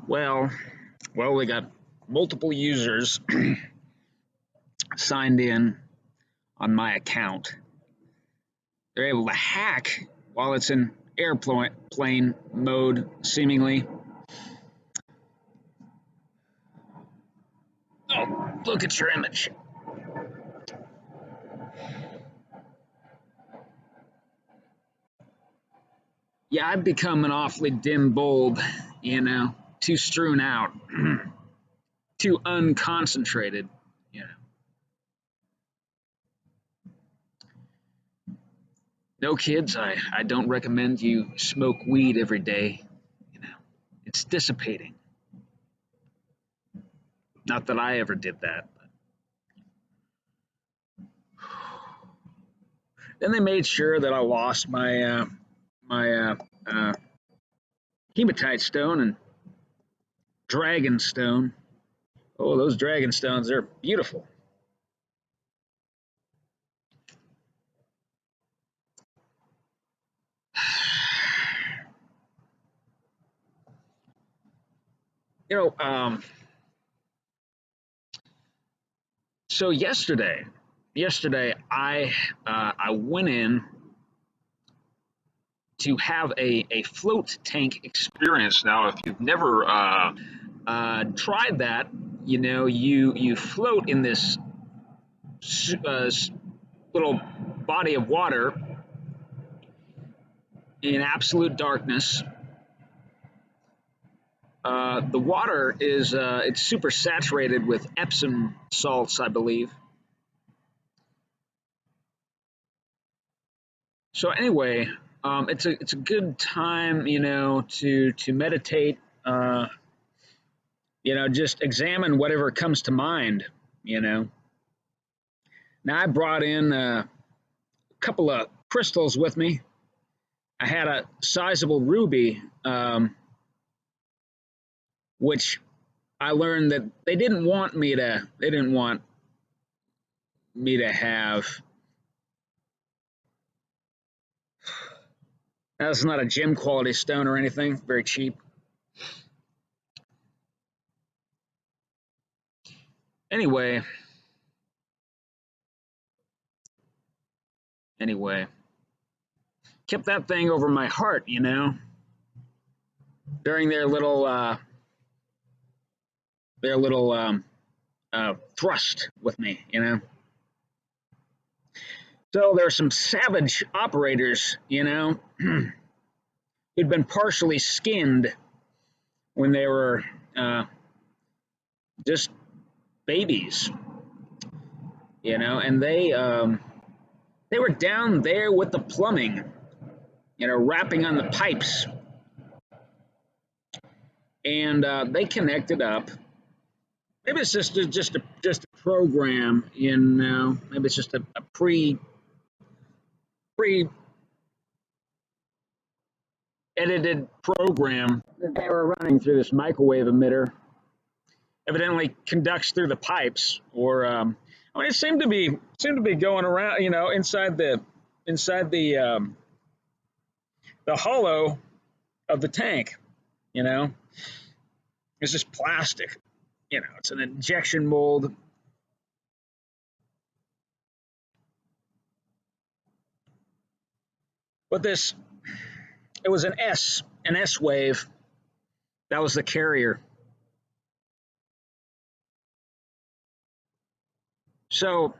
Well, we got multiple users signed in on my account. They're able to hack while it's in airplane mode, seemingly. Oh, look at your image. Yeah, I've become an awfully dim bulb, too strewn out, too unconcentrated, you know. No, kids, I don't recommend you smoke weed every day. It's dissipating. Not that I ever did that. Then they made sure that I lost my hematite stone and dragon stone. Oh, those dragon stones, they're beautiful. You know, so yesterday I went in to have a float tank experience. Now, if you've never tried that, you float in this little body of water in absolute darkness. The water is it's super saturated with Epsom salts, I believe. So anyway, it's a good time, to meditate. Just examine whatever comes to mind. Now I brought in a couple of crystals with me. I had a sizable ruby, which I learned that they didn't want me to. They didn't want me to have. That's not a gem quality stone or anything. Very cheap. Anyway, kept that thing over my heart, during their little thrust with me, So there's some savage operators, who'd been partially skinned when they were just babies, and they were down there with the plumbing, rapping on the pipes, and they connected up. Maybe it's just a program, maybe it's just a pre edited program that they were running through this microwave emitter. Evidently conducts through the pipes, or it seemed to be going around, inside the hollow of the tank. It's just plastic. It's an injection mold. But it was an S wave. That was the carrier. So,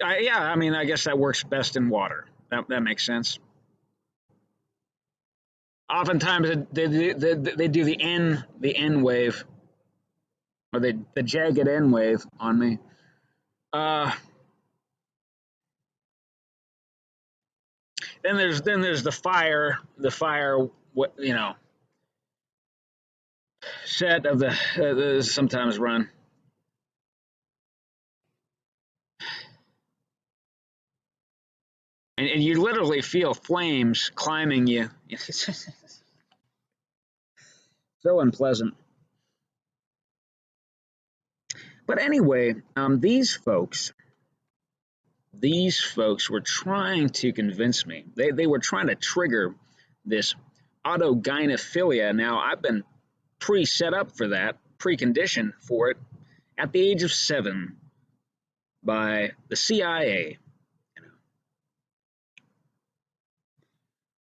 I guess that works best in water. That makes sense. Oftentimes they do the N wave, or the jagged N wave on me. Then there's the fire set of the sometimes run. And you literally feel flames climbing you. So unpleasant. But anyway, these folks were trying to convince me. They were trying to trigger this autogynephilia. Now, I've been pre-set up for that, preconditioned for it at the age of 7 by the CIA.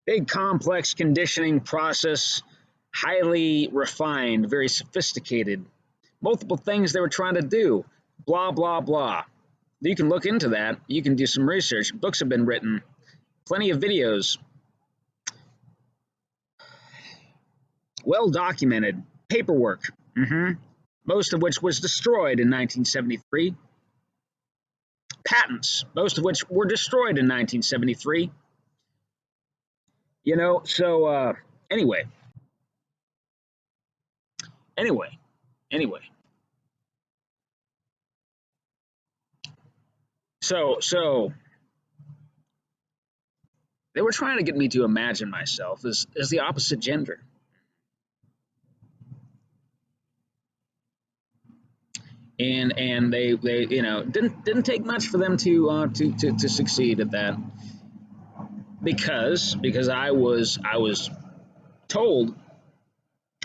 Big complex conditioning process, highly refined, very sophisticated. Multiple things they were trying to do, blah, blah, blah. You can look into that. You can do some research. Books have been written, plenty of videos, well documented, paperwork, most of which was destroyed in 1973. Patents, most of which were destroyed in 1973. You know, so anyway. So they were trying to get me to imagine myself as the opposite gender. And they you know didn't take much for them to succeed at that, because I was told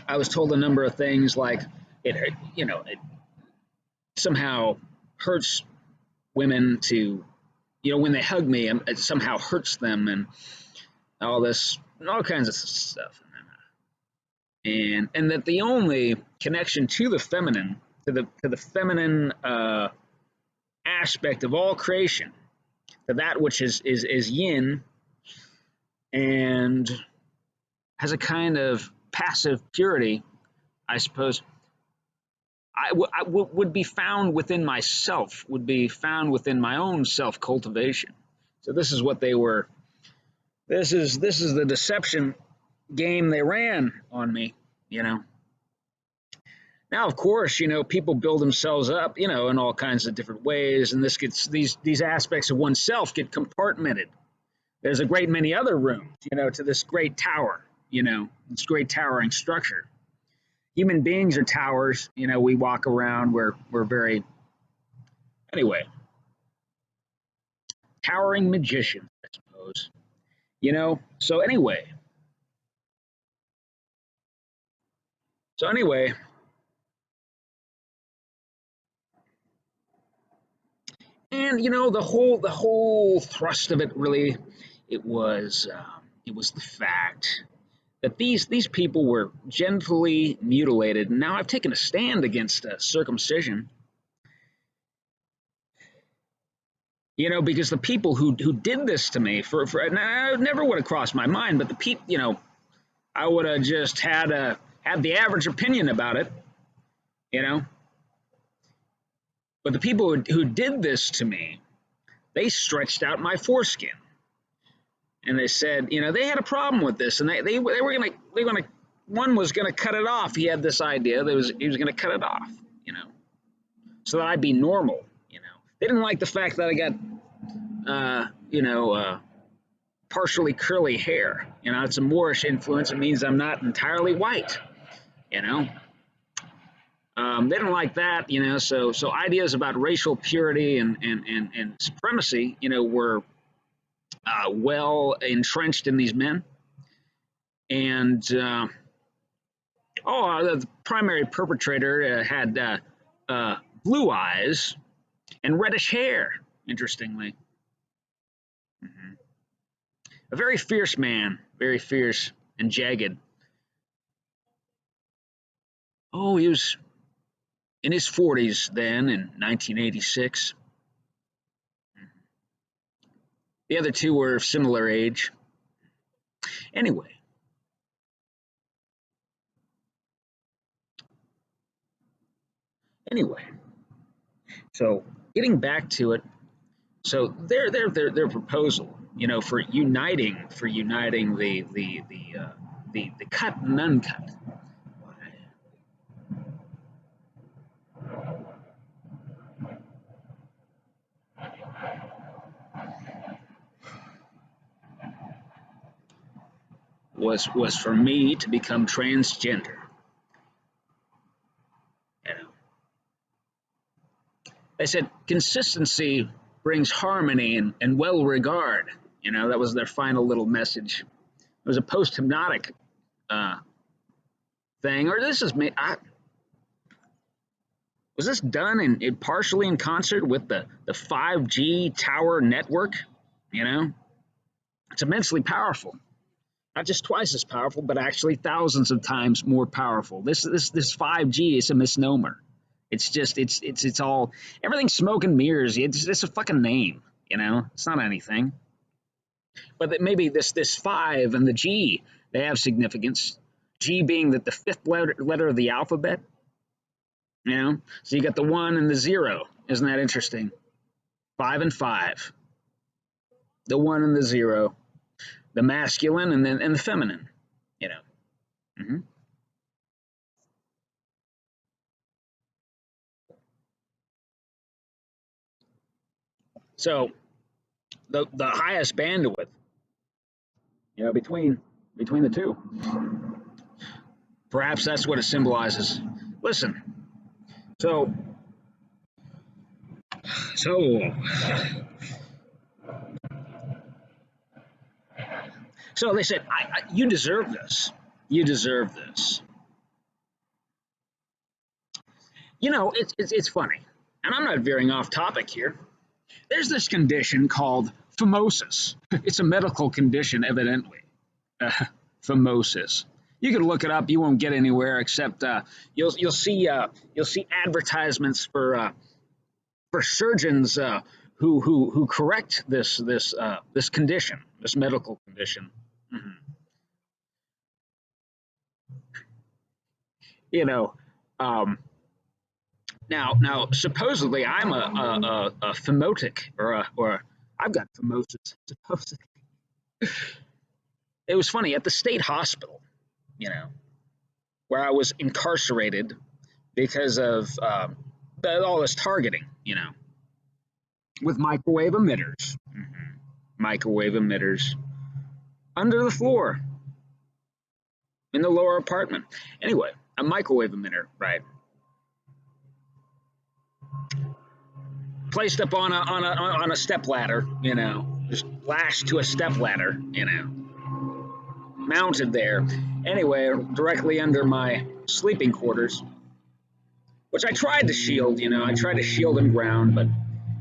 a number of things, like it somehow hurts women to, when they hug me, it somehow hurts them, and all kinds of stuff, and that the only connection to the feminine, to the feminine aspect of all creation, to that which is yin and has a kind of passive purity, I suppose, would be found within myself, would be found within my own self-cultivation. So this is what they were, this is the deception game they ran on me, Now, of course, people build themselves up, in all kinds of different ways, and these aspects of oneself get compartmented. There's a great many other rooms, to this great tower, this great towering structure. Human beings are towers, we walk around, we're very, anyway, towering magicians, I suppose, so anyway. And the whole thrust of it, really, it was the fact that these people were gently mutilated. And now I've taken a stand against circumcision, because the people who did this to me, and I never would have crossed my mind, but the people, I would have just had the average opinion about it, But the people who did this to me, they stretched out my foreskin, and they said, they had a problem with this, and they were gonna one was gonna cut it off. He had this idea that he was gonna cut it off, so that I'd be normal. They didn't like the fact that I got partially curly hair. It's a Moorish influence. It means I'm not entirely white. They didn't like that, so ideas about racial purity and supremacy, were well entrenched in these men. And the primary perpetrator had blue eyes and reddish hair, interestingly. A very fierce man, very fierce and jagged. Oh, he was in his 40s then, in 1986. The other two were of similar age. Anyway. So getting back to it, so their proposal, for uniting the cut and uncut. Was for me to become transgender. They said consistency brings harmony and well regard. That was their final little message. It was a post-hypnotic thing, or this is me. Was this done in partially in concert with the 5G tower network? You know, it's immensely powerful. Not just twice as powerful, but actually thousands of times more powerful. This 5G is a misnomer. It's just it's all everything's smoke and mirrors. It's a fucking name. You know, it's not anything. But that maybe this 5 and the G, they have significance. G being that the fifth letter of the alphabet. You know, so you got the 1 and the 0. Isn't that interesting? 5 and 5. The 1 and the 0. The masculine and the feminine. You know. Mm-hmm. So the highest bandwidth, you know, between the two. Perhaps that's what it symbolizes. Listen. So they said, you deserve this. You deserve this. You know, it's funny, and I'm not veering off topic here. There's this condition called phimosis. It's a medical condition, evidently. Phimosis. You can look it up. You won't get anywhere except you'll see advertisements for surgeons who correct this condition, this medical condition. Mm-hmm. You know, now supposedly I'm a phimotic or I've got phimosis. Supposedly, it was funny at the state hospital, you know, where I was incarcerated because of all this targeting, you know, with microwave emitters. Mm-hmm. Microwave emitters under the floor in the lower apartment. Anyway, a microwave emitter, right? Placed up on a step ladder, you know, just lashed to a step ladder, you know, mounted there. Anyway, directly under my sleeping quarters, which I tried to shield, you know, I tried to shield and ground, but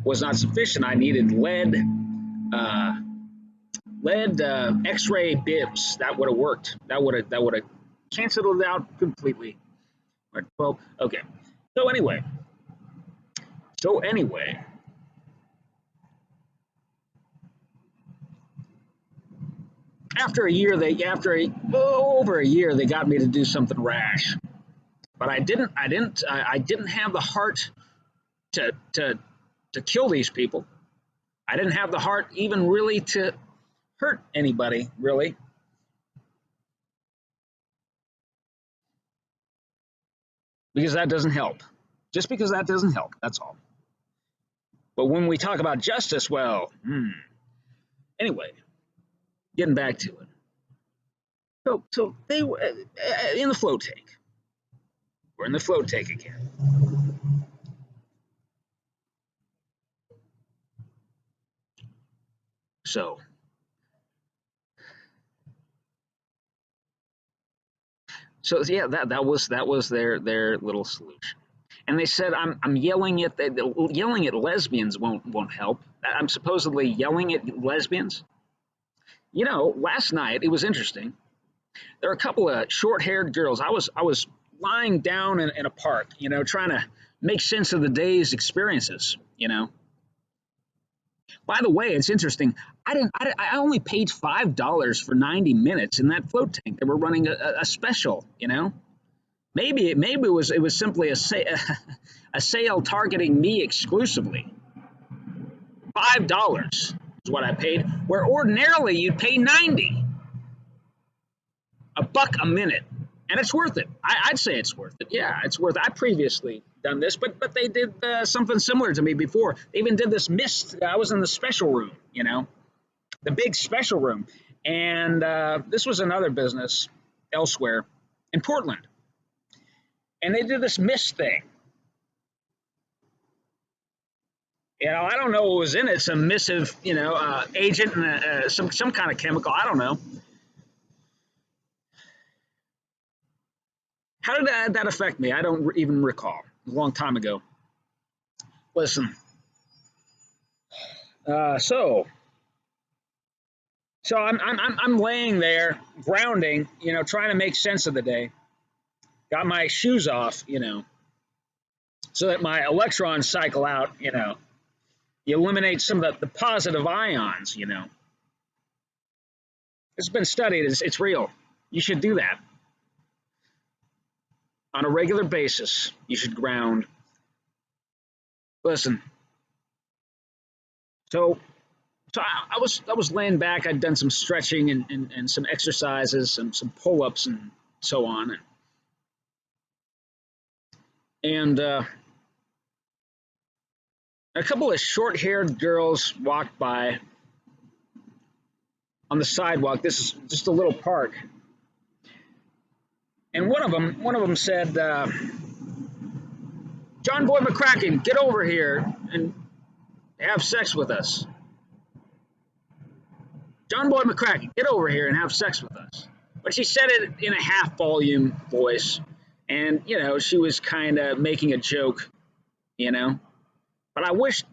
was not sufficient. I needed lead X-ray bibs. That would have worked. That would have canceled it out completely. Well, okay. So anyway, after over a year, they got me to do something rash, but I didn't have the heart to kill these people. I didn't have the heart even really to hurt anybody, really. Because that doesn't help. Just because that doesn't help, that's all. But when we talk about justice, well, anyway, getting back to it. So they were in the float tank. We're in the float tank again. So yeah, that was their little solution. And they said I'm yelling at lesbians won't help. I'm supposedly yelling at lesbians. You know, last night it was interesting. There were a couple of short-haired girls. I was lying down in a park, you know, trying to make sense of the day's experiences, you know. By the way, it's interesting. I only paid $5 for 90 minutes in that float tank. They were running a special, you know. Maybe it was simply a sale targeting me exclusively. $5 is what I paid, where ordinarily you'd pay 90. $1 a minute, and it's worth it. I'd say it's worth it. Yeah, it's worth it. I previously done this, but they did something similar to me before. They even did this mist. I was in the special room, you know, the big special room, and this was another business elsewhere in Portland, and they did this mist thing. You know, I don't know what was in it. Some missive, you know, agent and some kind of chemical. I don't know. How did that affect me? I don't even recall. A long time ago. Listen, uh, so so I'm laying there grounding, trying to make sense of the day. Got my shoes off, so that my electrons cycle out. You eliminate some of the positive ions. It's been studied. It's real. You should do that on a regular basis. You should ground. Listen. So I was laying back. I'd done some stretching and some exercises, some pull ups and so on, and a couple of short haired girls walked by on the sidewalk. This is just a little park, and one of them said, "Johnboy Mccraken, get over here and have sex with us." Johnboy Mccraken, get over here and have sex with us. But she said it in a half volume voice, and she was kind of making a joke, you know. But I wish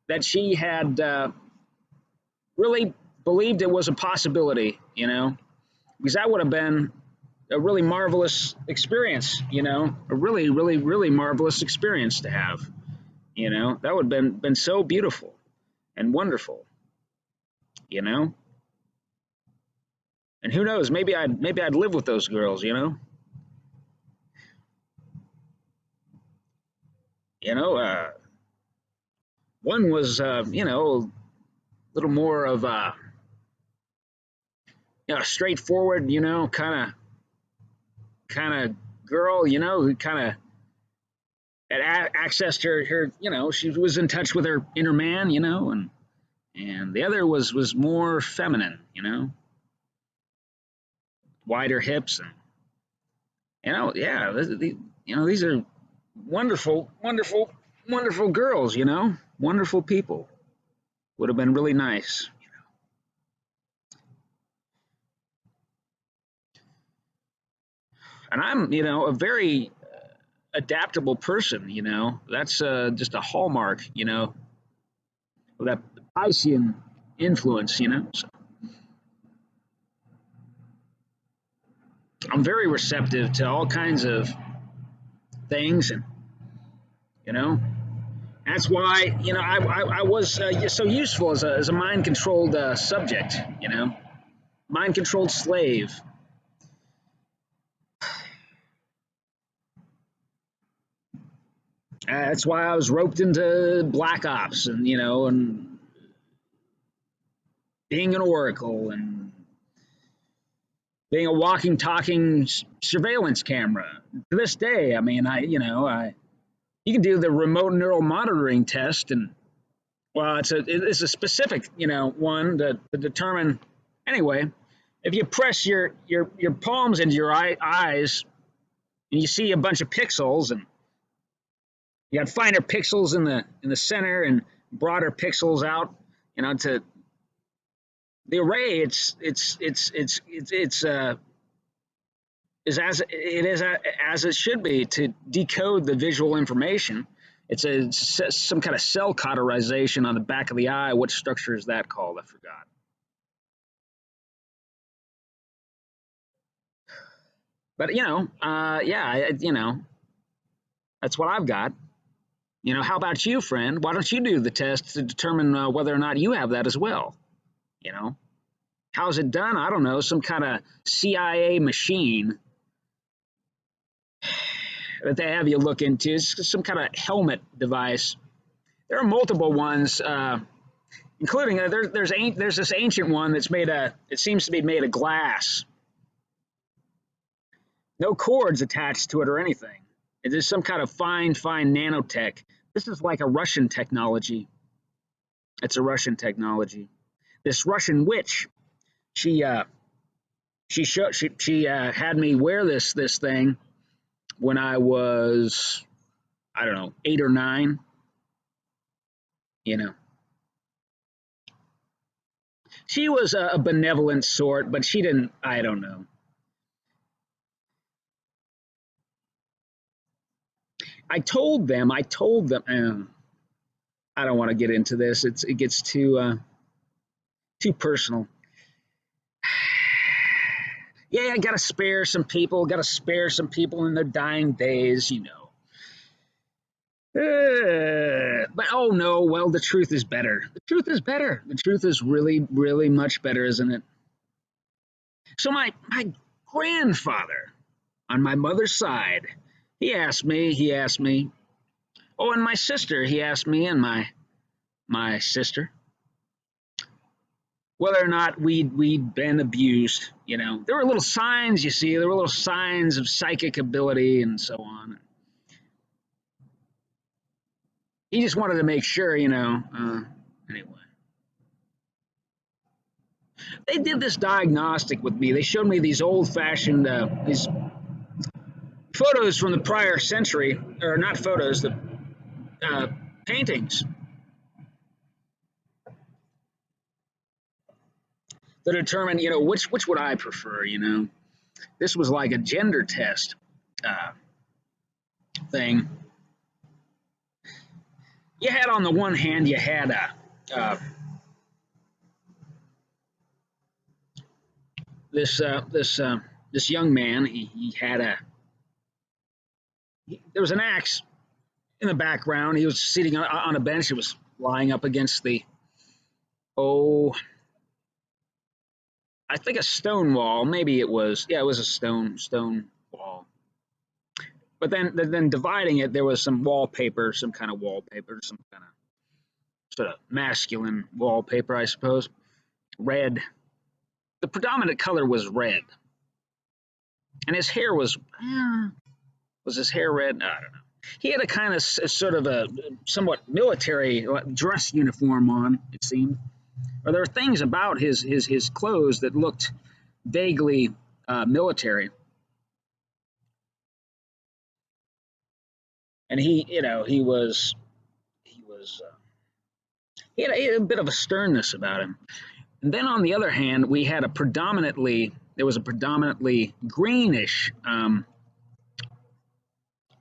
that she had really believed it was a possibility, because that would have been a really marvelous experience, a really, really, really marvelous experience to have, that would have been so beautiful and wonderful, you know. And who knows, maybe I'd live with those girls, you know. One was, a little more of a, straightforward, kind of girl, who kind of had access to her, she was in touch with her inner man, and the other was more feminine, wider hips, and yeah, these are wonderful, wonderful, wonderful girls, wonderful people. Would have been really nice. And I'm, a very adaptable person, that's just a hallmark, of that Piscean influence, so I'm very receptive to all kinds of things, and you know that's why I was so useful as a mind controlled subject, mind controlled slave. That's why I was roped into black ops, and being an oracle, and being a walking, talking surveillance camera. To this day, I mean, I you can do the remote neural monitoring test, and well, it's a specific one to determine. Anyway, if you press your palms into your eyes, and you see a bunch of pixels, and you got finer pixels in the center and broader pixels out, to the array, is as it should be to decode the visual information. It's some kind of cell cauterization on the back of the eye. What structure is that called? I forgot. But yeah, that's what I've got. How about you, friend? Why don't you do the test to determine whether or not you have that as well? You know, how's it done? I don't know. Some kind of CIA machine that they have you look into. It's some kind of helmet device. There are multiple ones, including there's this ancient one that's it seems to be made of glass. No cords attached to it or anything. It is some kind of fine nanotech. This is like a Russian technology. It's a Russian technology. This Russian witch, she had me wear this thing when I was, I don't know, 8 or 9. She was a benevolent sort, but she didn't. I don't know. I told them, I don't want to get into this. It gets too personal. Yeah, got to spare some people. Got to spare some people in their dying days, you know. But oh no, well, the truth is better. The truth is better. The truth is really, really much better, isn't it? So my grandfather on my mother's side, he asked me, oh, and my sister, he asked me and my sister whether or not we'd been abused. You know, there were little signs, you see, there were little signs of psychic ability and so on. He just wanted to make sure, you know. Anyway, they did this diagnostic with me. They showed me these old-fashioned these photos from the prior century, or not photos, the paintings that determine, you know, which would I prefer. You know, this was like a gender test uh, thing. You had on the one hand, you had this young man. He had there was an axe in the background. He was sitting on a bench. It was lying up against the oh, I think a stone wall. Maybe it was. Yeah, it was a stone wall. But then dividing it, there was some wallpaper, some kind of wallpaper, some kind of sort of masculine wallpaper, I suppose. Red. The predominant color was red, and his hair was his hair red? I don't know. He had a kind of sort of a somewhat military dress uniform on, it seemed. Or there were things about his clothes that looked vaguely military. And he had a bit of a sternness about him. And then on the other hand, there was a predominantly greenish,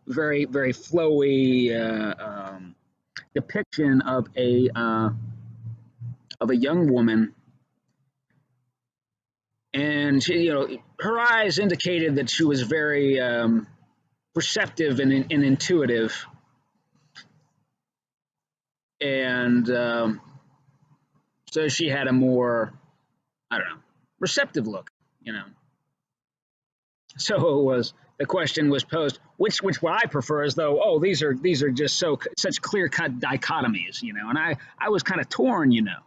very very flowy depiction of a young woman, and she, you know, her eyes indicated that she was very perceptive and intuitive, and so she had a more, I don't know, receptive look, you know. So the question was posed, which would I prefer, as though, oh, these are just such clear cut dichotomies, you know, and I was kind of torn, you know.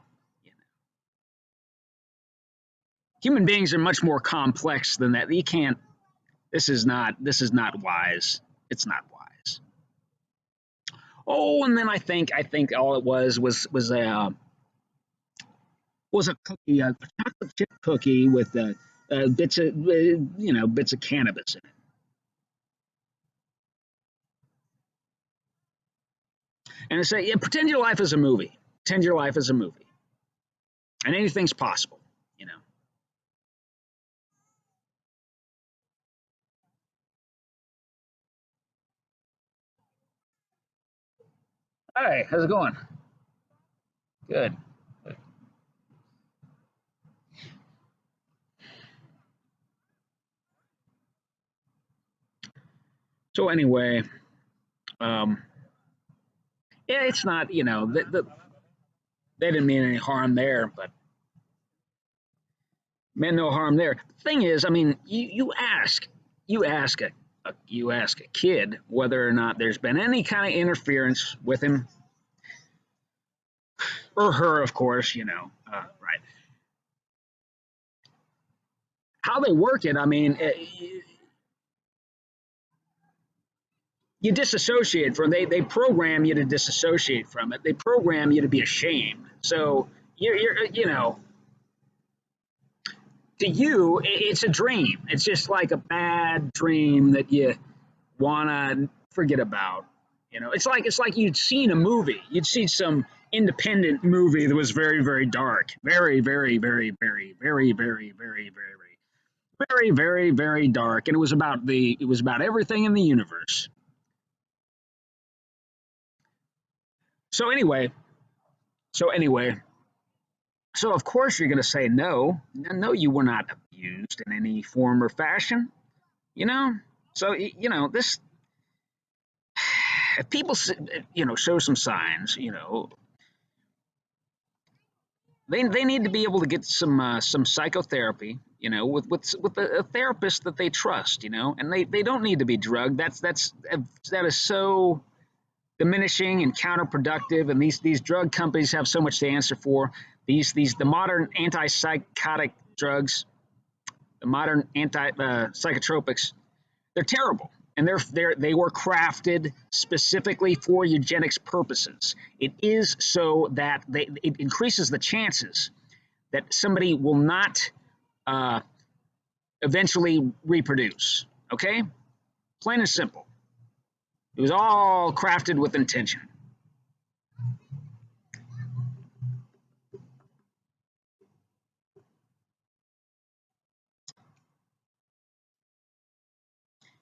Human beings are much more complex than that. You can't. This is not wise. It's not wise. Oh, and then I think all it was a cookie, a chocolate chip cookie with bits of bits of cannabis in it. And I say, yeah, pretend your life is a movie. Pretend your life is a movie, and anything's possible, you know. Hi, how's it going? Good. So anyway, um, yeah, it's not, you know, they didn't mean any harm there, but meant no harm there. The thing is, I mean, you ask you ask a kid whether or not there's been any kind of interference with him or her, of course, you know, right? How they work it, I mean, you disassociate from. They program you to disassociate from it. They program you to be ashamed. So you're you know, to you, it's a dream. It's just like a bad dream that you wanna forget about. You know, it's like you'd seen a movie. You'd seen some independent movie that was very very dark, very very very very very very very very very very dark, and it was about everything in the universe. So anyway, so anyway, so of course you're going to say no. No, you were not abused in any form or fashion. You know, so this. If people show some signs, they need to be able to get some psychotherapy, with a therapist that they trust, and they don't need to be drugged. That is so diminishing and counterproductive, and these drug companies have so much to answer for. The modern antipsychotic drugs, the modern psychotropics, they're terrible, and they were crafted specifically for eugenics purposes. It is so that it increases the chances that somebody will not eventually reproduce. Okay, plain and simple. It was all crafted with intention.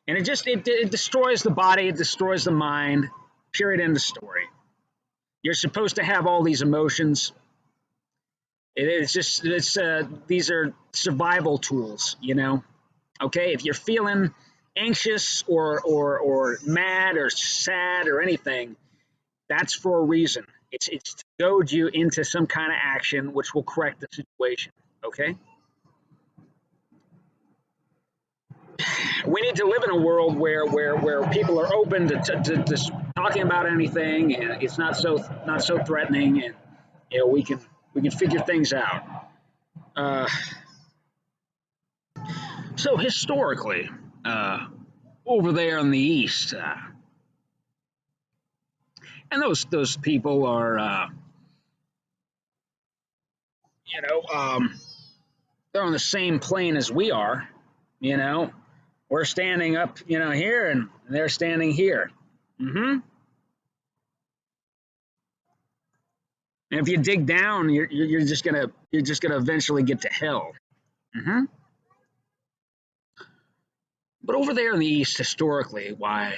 And it destroys the body, it destroys the mind. Period. End of story. You're supposed to have all these emotions. These are survival tools, Okay, if you're feeling anxious or mad or sad or anything, that's for a reason. It's to goad you into some kind of action which will correct the situation. Okay. We need to live in a world where people are open to talking about anything, and it's not so threatening, and we can figure things out. So historically, over there in the east, and those people are, they're on the same plane as we are. We're standing up, here, and they're standing here. Mm-hmm. And if you dig down, you're just gonna eventually get to hell. Mm-hmm. But over there in the east, historically, why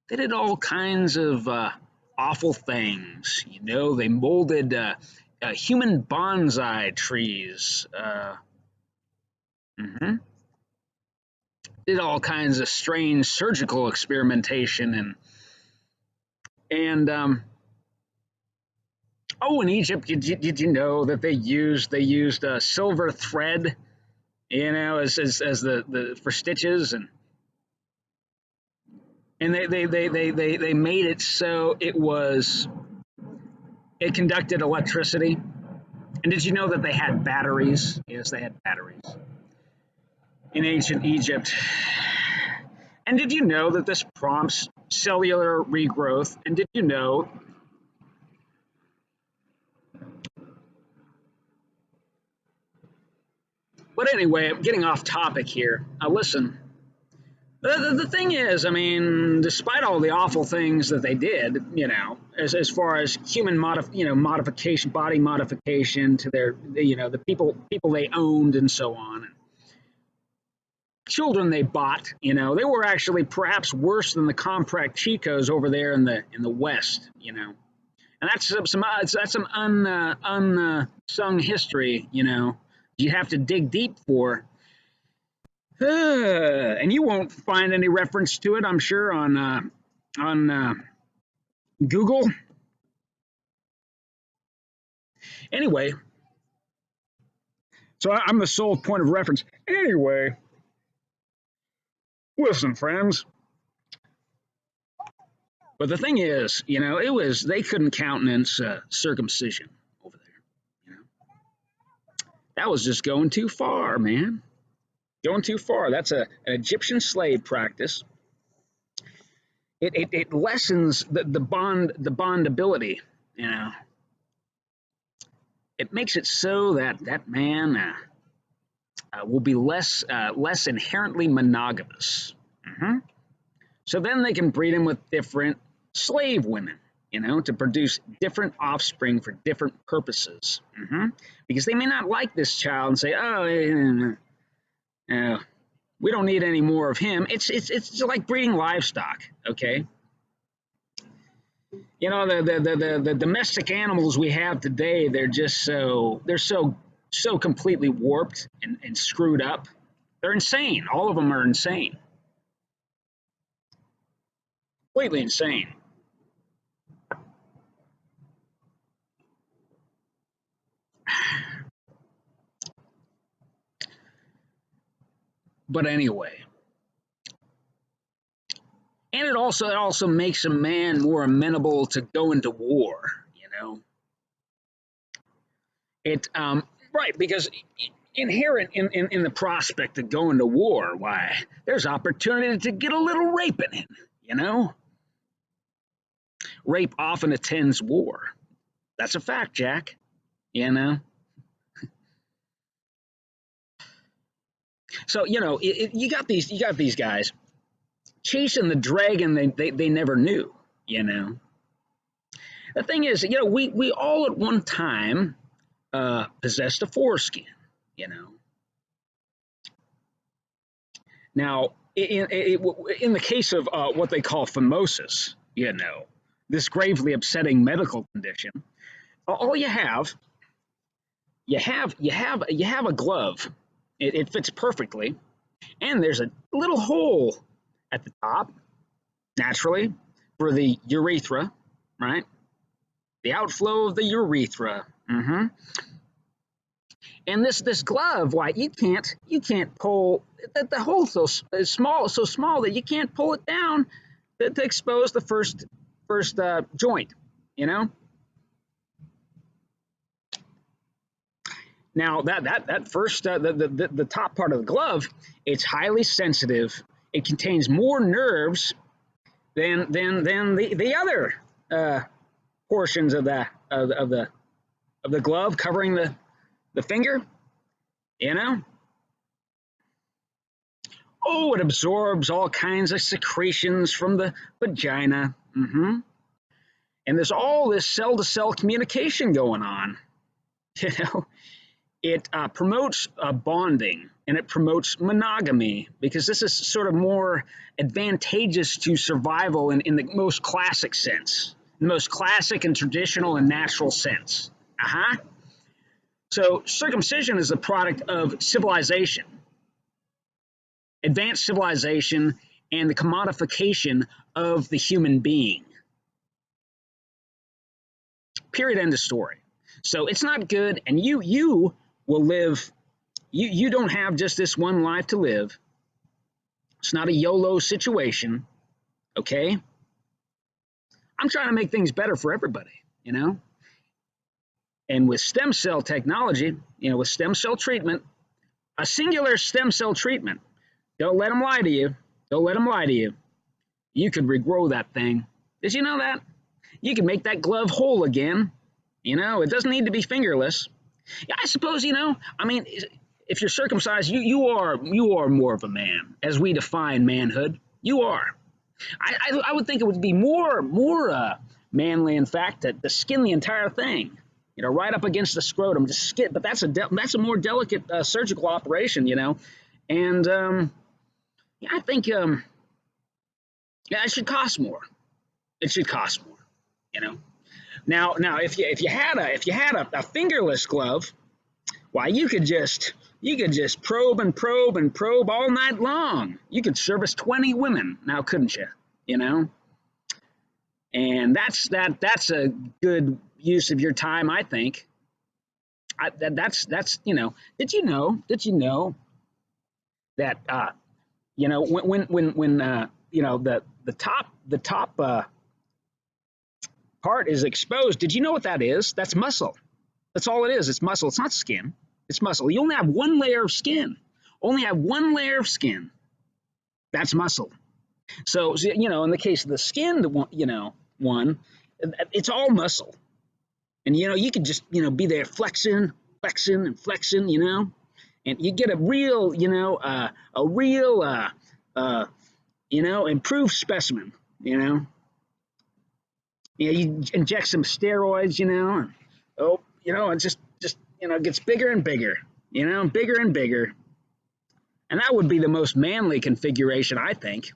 they did all kinds of awful things. They molded human bonsai trees. Mm-hmm. Did all kinds of strange surgical experimentation and in Egypt, did you know that they used silver thread, as the for stitches, and they made it so it conducted electricity. And did you know that they had batteries? Yes, they had batteries in ancient Egypt. And did you know that this prompts cellular regrowth? And did you know But anyway, I'm getting off topic here. Listen, the thing is, despite all the awful things that they did, as far as human modification, body modification to their, the people they owned and so on, and children they bought, they were actually perhaps worse than the compact Chicos over there in the West, and that's some unsung history, you have to dig deep for. And you won't find any reference to it, I'm sure, on Google. Anyway, so I'm the sole point of reference. Anyway, listen, friends. But the thing is, they couldn't countenance circumcision over there. That was just going too far, man. Going too far. That's an Egyptian slave practice. It lessens the bondability. It makes it so that man will be less inherently monogamous. Mm-hmm. So then they can breed him with different slave women, to produce different offspring for different purposes. Mm-hmm. Because they may not like this child and say, oh, we don't need any more of him. It's like breeding livestock, okay? You know, the domestic animals we have today, they're so completely warped and screwed up. They're insane. All of them are insane. Completely insane. But anyway, and it also makes a man more amenable to go into war, you know. It right, because inherent in the prospect of going to war, why, there's opportunity to get a little raping in, you know. Rape often attends war. That's a fact, Jack. You know. So you know, you got these guys chasing the dragon they never knew. You know. The thing is, you know, we all at one time possessed a foreskin. You know. Now, in the case of what they call phimosis, you know, this gravely upsetting medical condition, all you have a glove. It fits perfectly, and there's a little hole at the top, naturally, for the urethra, right? The outflow of the urethra. And this glove, why, you can't pull the hole so small that you can't pull it down to expose the first joint, you know. Now that first the top part of the glove, it's highly sensitive. It contains more nerves than the other portions of the glove covering the finger, you know. Oh, it absorbs all kinds of secretions from the vagina. And there's all this cell-to-cell communication going on, you know. It promotes bonding, and it promotes monogamy, because this is sort of more advantageous to survival in the most classic sense, the most classic and traditional and natural sense. So circumcision is a product of civilization, advanced civilization, and the commodification of the human being. Period. End of story. So it's not good, and you will live. You don't have just this one life to live. It's not a YOLO situation, okay? I'm trying to make things better for everybody, you know? And with stem cell technology, you know, with stem cell treatment, a singular stem cell treatment, don't let them lie to you. Don't let them lie to you. You could regrow that thing. Did you know that? You can make that glove whole again. You know, it doesn't need to be fingerless. Yeah, I suppose, you know, I mean, if you're circumcised, you are more of a man, as we define manhood. You are. I would think it would be more manly, in fact, to skin the entire thing, you know, right up against the scrotum, just skin. But that's a more delicate surgical operation, you know, and yeah, I think yeah, it should cost more. It should cost more, you know. Now, if you had a fingerless glove, why, you could just probe and probe and probe all night long. You could service 20 women now, couldn't you? You know, and that's a good use of your time, I think. That's you know. Did you know that you know, when you know, the top part is exposed? Did you know what that is? That's muscle. That's all it is. It's muscle. It's not skin. It's muscle. You only have one layer of skin. Only have one layer of skin. That's muscle. So you know, in the case of the skin, it's all muscle. And you know, you could just, you know, be there flexing, you know, and you get a real, you know, you know, improved specimen, you know. You know, you inject some steroids, you know, and, oh, you know, it just you know, gets bigger and bigger, you know, bigger and bigger. And that would be the most manly configuration, I think.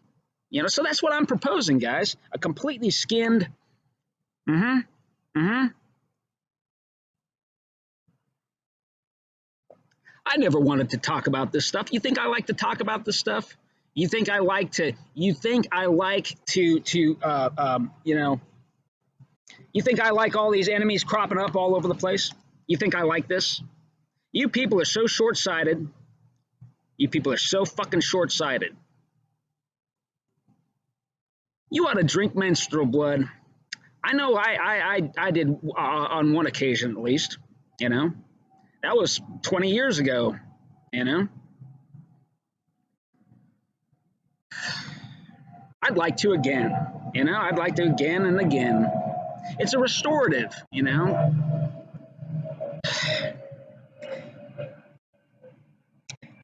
You know, so that's what I'm proposing, guys. A completely skinned Mm-hmm. Mm-hmm. I never wanted to talk about this stuff. You think I like to talk about this stuff? You think I like to? You think I like to? You think I like all these enemies cropping up all over the place? You think I like this? You people are so short-sighted. You people are so fucking short-sighted. You ought to drink menstrual blood. I know I did on one occasion at least. You know, that was 20 years ago. You know, I'd like to again. I'd like to again and again. It's a restorative.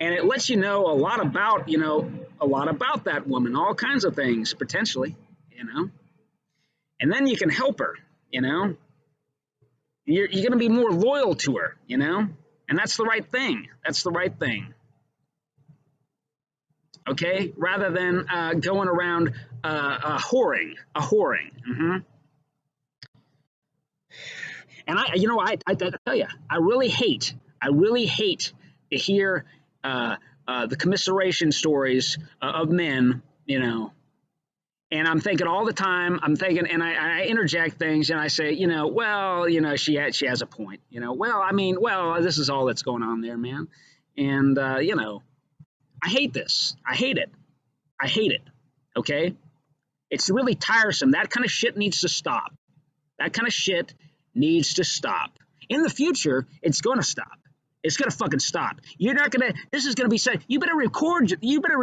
And it lets you know a lot about that woman, all kinds of things potentially. You know, and then you can help her. You know, you're going to be more loyal to her. And that's the right thing. That's the right thing. Okay, rather than going around whoring, Mm-hmm. And I tell you, I really hate to hear the commiseration stories of men, And I'm thinking all the time. I'm thinking, and I interject things, and I say, well, she has a point, Well, I mean, well, this is all that's going on there, man, and I hate this. I hate it. I hate it. Okay, it's really tiresome. That kind of shit needs to stop. That kind of shit needs to stop. In the future, it's going to stop. It's going to fucking stop. You're not going to, this is going to be said, you better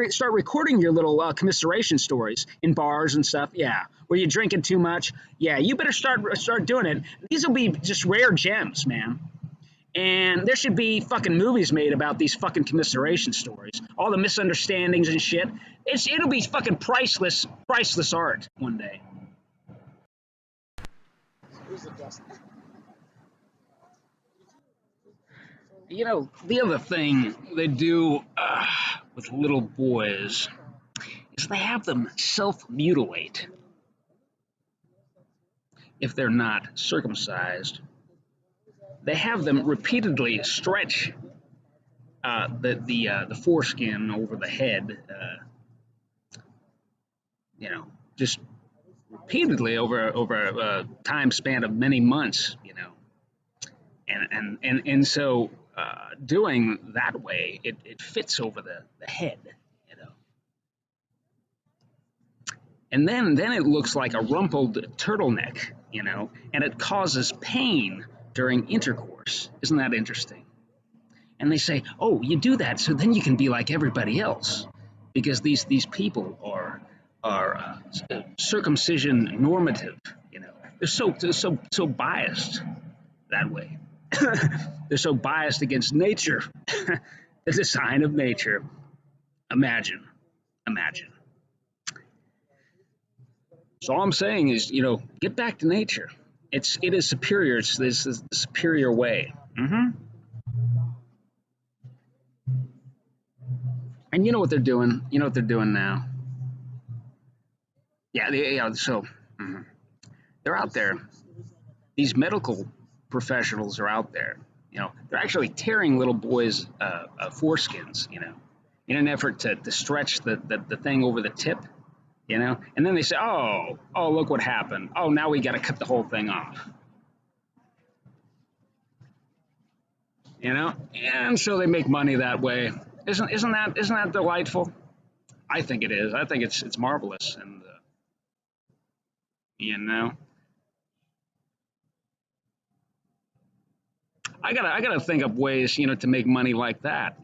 start recording your little commiseration stories in bars and stuff. Yeah. Where you're drinking too much. Yeah. You better start doing it. These will be just rare gems, man. And there should be fucking movies made about these fucking commiseration stories. All the misunderstandings and shit. It'll be fucking priceless art one day. The other thing they do with little boys is they have them self-mutilate if they're not circumcised. They have them repeatedly stretch the foreskin over the head, just repeatedly over a time span of many months, and so doing that way, it fits over the head, and then it looks like a rumpled turtleneck, and it causes pain during intercourse. Isn't that interesting? And they say, oh, you do that so then you can be like everybody else, because these people are circumcision normative, they're so biased that way. They're so biased against nature, the design of nature. Imagine. So all I'm saying is, get back to nature. It is superior. This is the superior way. Mm-hmm. And you know what they're doing. You know what they're doing now. Yeah. So they're out there. These medical professionals are out there. They're actually tearing little boys' foreskins. In an effort to stretch the thing over the tip. And then they say, oh, look what happened. Oh, now we got to cut the whole thing off. And so they make money that way. Isn't that delightful? I think it is. I think it's marvelous, and I gotta think up ways, to make money like that.